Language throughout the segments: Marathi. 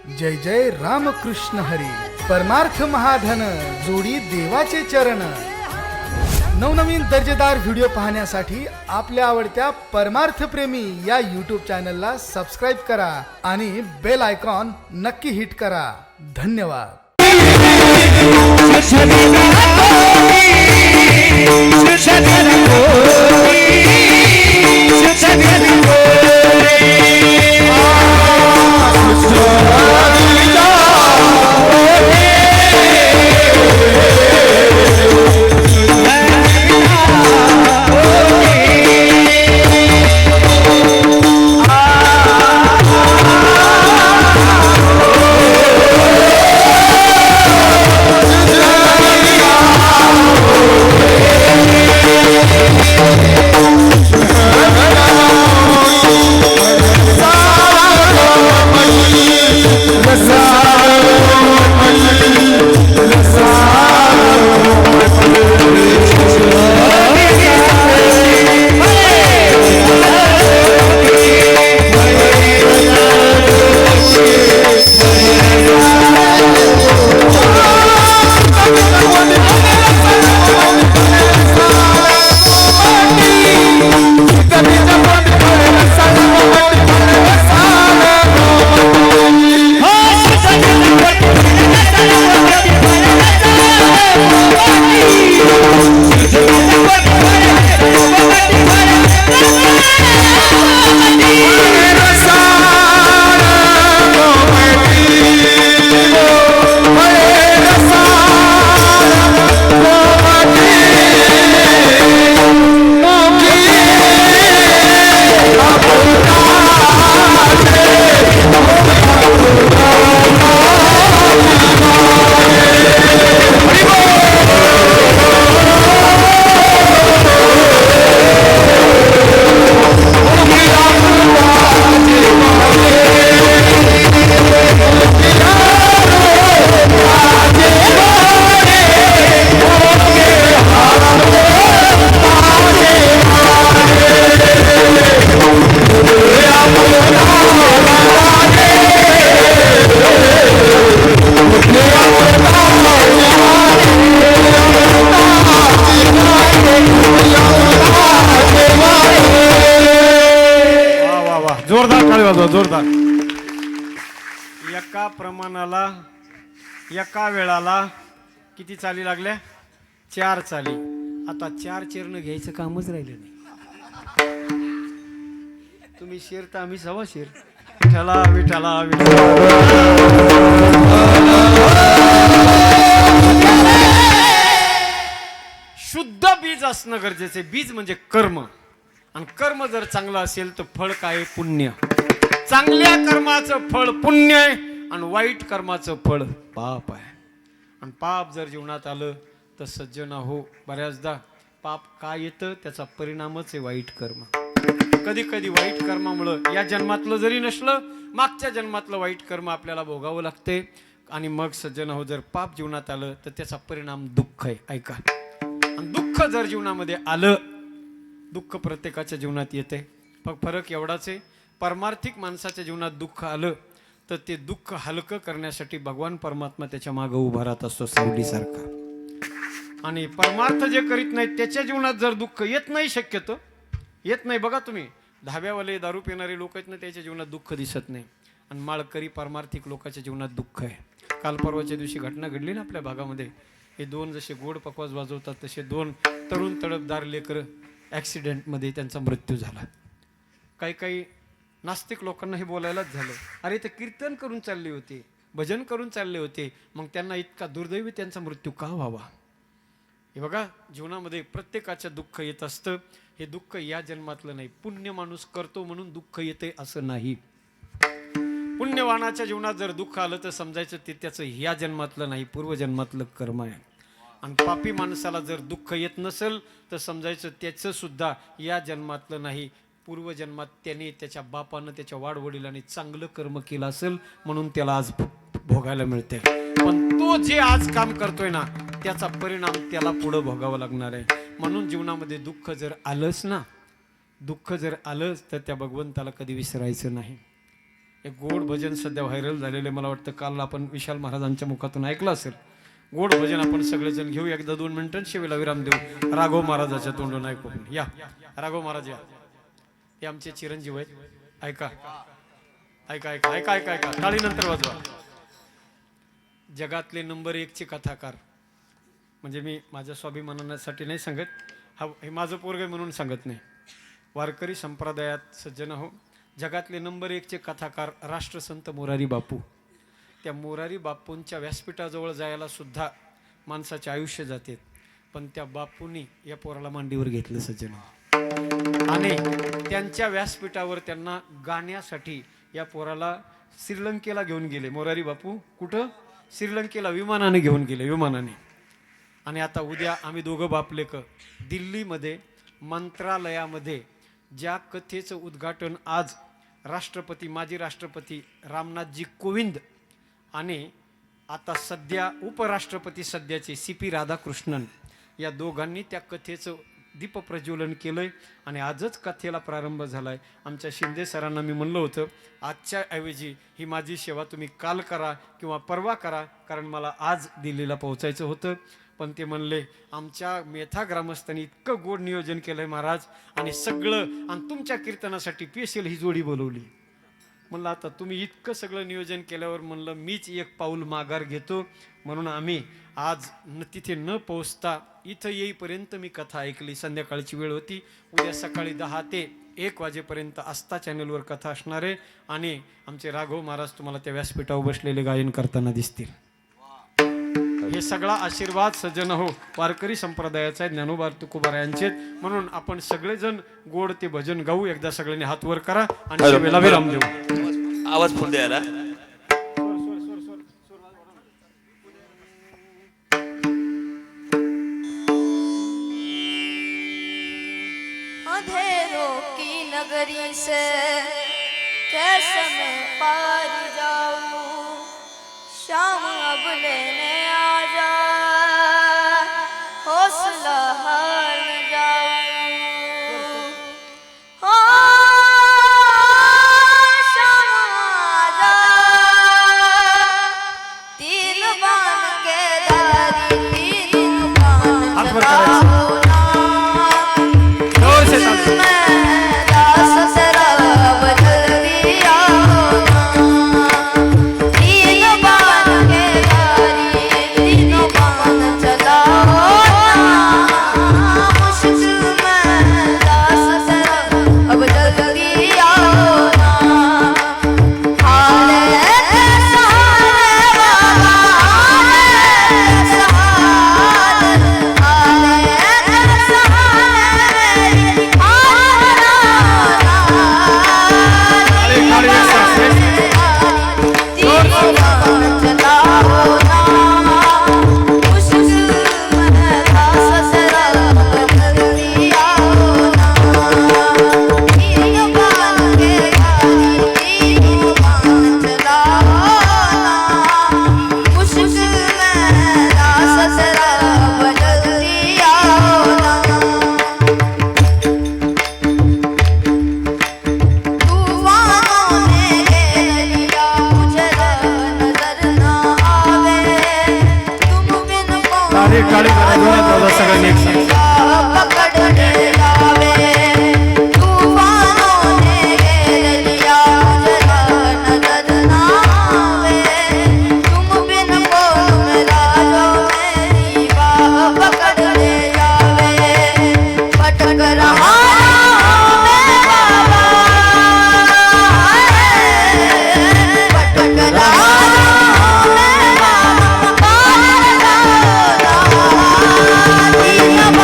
जय जय रामकृष्ण हरी. परमार्थ महाधन जोडी देवाचे चरण. नवनवीन दर्जेदार व्हिडिओ पाहण्यासाठी आपल्या आवडत्या परमार्थ प्रेमी या यूट्यूब चॅनलला सबस्क्राईब करा आणि बेल आयकॉन नक्की हिट करा. धन्यवाद. जोरदार. एका प्रमाणाला एका वेळाला किती चाली लागल्या? 4 चाली. आता 4 चरण घ्यायचं कामच राहिलं नाही. तुम्ही शेर तर आम्ही सवा शेर. विठ्ठला विठ्ठला विठ्ठला. शुद्ध बीज असणं गरजेचे. बीज म्हणजे कर्म, आणि कर्म जर चांगलं असेल तर फळ काय? पुण्य. चांगल्या कर्माचं फळ पुण्य आहे आणि वाईट कर्माचं फळ पाप आहे. आणि पाप जर जीवनात आलं तर सज्जन हो, बऱ्याचदा पाप काय येतं त्याचा परिणामच आहे वाईट कर्म. कधी कधी वाईट कर्मामुळं या जन्मातलं जरी नसलं, मागच्या जन्मातलं वाईट कर्म आपल्याला भोगावं लागते. आणि मग सज्जन हो, जर पाप जीवनात आलं तर त्याचा परिणाम दुःख आहे. ऐका, आणि दुःख जर जीवनामध्ये आलं, दुःख प्रत्येकाच्या जीवनात येते. फक्त फरक एवढाच आहे, परमार्थिक माणसाच्या जीवनात दुःख आलं तर ते दुःख हलकं करण्यासाठी भगवान परमात्मा त्याच्या मागे उभा राहत असतो सावलीसारखा. आणि परमार्थ जे करीत नाहीत त्याच्या जीवनात जर दुःख येत नाही, शक्यतो येत नाही. बघा तुम्ही, धाब्यावाले दारू पिणारे लोक आहेत ना, त्याच्या जीवनात दुःख दिसत नाही. आणि माळकरी परमार्थिक लोकांच्या जीवनात दुःख आहे. काल परवाच्या दिवशी घटना घडली ना आपल्या भागामध्ये. हे 2 जसे गोड पकवास वाजवतात तसे 2 तरुण तडफदार लेकरं ॲक्सिडेंटमध्ये त्यांचा मृत्यू झाला. काही नास्तिक लोकांना हे बोलायलाच झालं, अरे ते कीर्तन करून चालले होते, भजन करून चालले होते, मग त्यांना इतका दुर्दैवी त्यांचा मृत्यू का व्हावा? हे बघा, जीवनामध्ये प्रत्येकाचं दुःख येत असतं. हे दुःख या जन्मातलं नाही. पुण्य माणूस करतो म्हणून दुःख येते असं नाही. पुण्यवानाच्या जीवनात जर दुःख आलं तर समजायचं ते त्याचं या जन्मातलं नाही, पूर्वजन्मातलं कर्म आहे. आणि पापी माणसाला जर दुःख येत नसेल तर समजायचं त्याचं सुद्धा या जन्मातलं नाही, पूर्वजन्मात त्याने त्याच्या बापानं त्याच्या वाडवडिलांनी चांगलं कर्म केलं असेल म्हणून त्याला आज भोगायला मिळते. पण तो जे आज काम करतोय ना त्याचा परिणाम त्याला पुढे भोगावा लागणार आहे. म्हणून जीवनामध्ये दुःख जर आलंच ना, दुःख जर आलंच तर त्या भगवंताला कधी विसरायचं नाही. एक गोड भजन सध्या व्हायरल झालेले, मला वाटतं काल आपण विशाल महाराजांच्या मुखातून ऐकलं असेल. गोड भजन आपण सगळेजण घेऊ, एकदा 2 मिनिटं शेवेला विराम देऊ. राघव महाराजाच्या तोंडून ऐकू. या राघव महाराज या, हे आमचे चिरंजीव आहेत. ऐका ऐका ऐका ऐका ऐका ऐका, टाळी नंतर वाजवा. जगातले नंबर 1 चे कथाकार, म्हणजे मी माझ्या स्वाभिमानासाठी नाही सांगत, हा हे माझं पोरग म्हणून सांगत नाही. वारकरी संप्रदायात सज्जन हो, जगातले नंबर 1 चे कथाकार राष्ट्रसंत मोरारी बापू. त्या मोरारी बापूंच्या व्यासपीठाजवळ जायला सुद्धा माणसाचे आयुष्य जाते, पण त्या बापूंनी या पोराला मांडीवर घेतलं सज्जन. आणि त्यांच्या व्यासपीठावर त्यांना गाण्यासाठी या पोराला श्रीलंकेला घेऊन गेले. मोरारी बापू कुठं? श्रीलंकेला विमानाने घेऊन गेले, विमानाने. आणि आता उद्या आम्ही दोघं बापलेक दिल्लीमध्ये मंत्रालयामध्ये ज्या कथेचं उद्घाटन आज राष्ट्रपती, माजी राष्ट्रपती रामनाथजी कोविंद आणि आता सध्या उपराष्ट्रपती सध्याचे CP राधाकृष्णन या दोघांनी त्या कथेचं दीपप्रज्वलन केलंय आणि आजच कथेला प्रारंभ झालाय. आमच्या शिंदे सरांना मी म्हणलं होतं, आजच्या ऐवजी ही माझी सेवा तुम्ही काल करा किंवा परवा करा, कारण मला आज दिल्लीला पोहोचायचं होतं. पण ते म्हणले आमच्या मेथा ग्रामस्थांनी इतकं गोड नियोजन केलंय महाराज, आणि सगळं, आणि तुमच्या कीर्तनासाठी स्पेशल ही जोडी बोलवली. म्हणलं आता तुम्ही इतकं सगळं नियोजन केल्यावर म्हणलं मीच एक पाऊल माघार घेतो. म्हणून आम्ही आज तिथे न पोहोचता इथं येईपर्यंत मी कथा ऐकली. संध्याकाळची वेळ होती. उद्या सकाळी 10 ते 1 वाजेपर्यंत आस्था चॅनलवर कथा असणार आहे, आणि आमचे राघव महाराज तुम्हाला त्या व्यासपीठावर बसलेले गायन करताना दिसतील. हे सगळा आशीर्वाद सज्जन हो वारकरी संप्रदायाचा आहे, ज्ञानोबा तुकोबा यांचे. म्हणून आपण सगळेजण गोड ते भजन गाऊ. एकदा सगळ्यांनी हात वर करा आणि सेवेला विराम देऊ. आवाज फुल द्यायला. अंधेरों की नगरी से कैसे मैं पार जाऊं, शाम अब लेने आ जा, हौसला हार न जाऊं. हो शाम आ जा, तीन बान के धारी, तीन बान हाथ वर चलाओ करायचं. ना. जोर से ताली. काळी करा जोरात वाजवा सगळ्यांनी एकसाथ. Bye.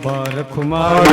बार खुमार